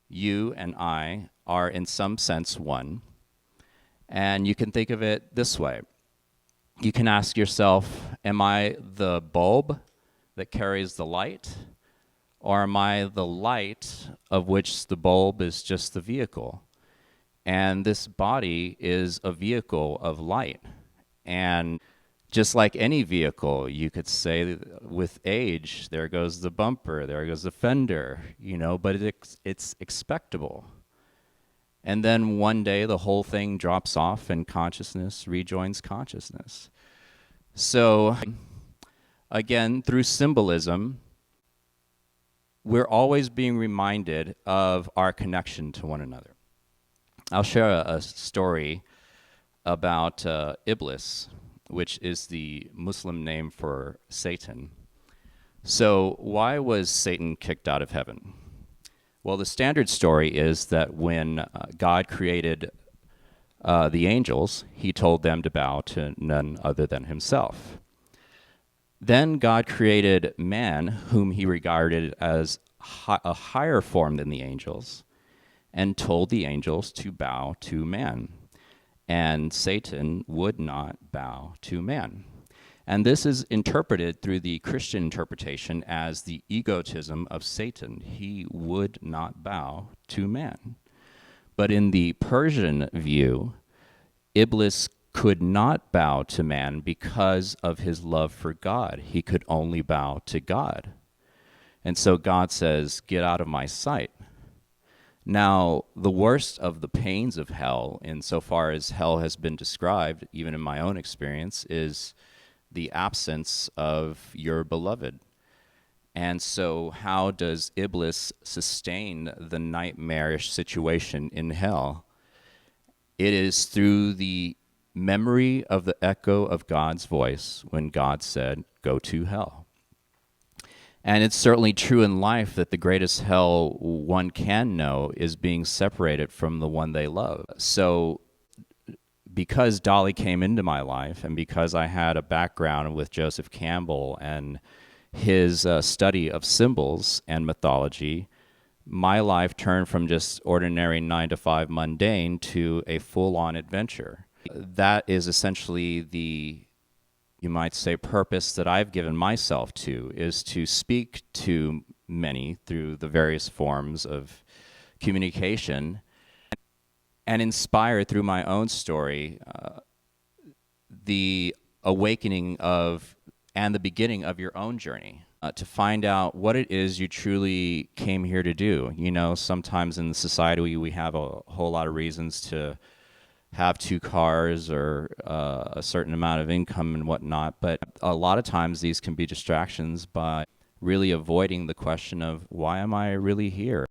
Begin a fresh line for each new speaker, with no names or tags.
you and I are in some sense one. And you can think of it this way. You can ask yourself, am I the bulb that carries the light? Or am I the light of which the bulb is just the vehicle? And this body is a vehicle of light. And just like any vehicle, you could say with age, there goes the bumper, there goes the fender, but it's expectable. And then one day the whole thing drops off and consciousness rejoins consciousness. So again, through symbolism, we're always being reminded of our connection to one another. I'll share a story about Iblis, which is the Muslim name for Satan. So why was Satan kicked out of heaven? Well, the standard story is that when God created the angels, he told them to bow to none other than himself. Then God created man, whom he regarded as a higher form than the angels, and told the angels to bow to man. And Satan would not bow to man. And this is interpreted through the Christian interpretation as the egotism of Satan. He would not bow to man. But in the Persian view, Iblis could not bow to man because of his love for God. He could only bow to God. And so God says, get out of my sight. Now, the worst of the pains of hell, insofar as hell has been described, even in my own experience, is the absence of your beloved. And so how does Iblis sustain the nightmarish situation in hell? It is through the memory of the echo of God's voice when God said, go to hell. And it's certainly true in life that the greatest hell one can know is being separated from the one they love. So because Dali came into my life, and because I had a background with Joseph Campbell and his study of symbols and mythology, my life turned from just ordinary 9-to-5 mundane to a full-on adventure. That is essentially the, you might say, purpose that I've given myself to, is to speak to many through the various forms of communication and inspire through my own story the awakening of and the beginning of your own journey, to find out what it is you truly came here to do. Sometimes in the society we have a whole lot of reasons to have 2 cars or a certain amount of income and whatnot, but a lot of times these can be distractions by really avoiding the question of, why am I really here?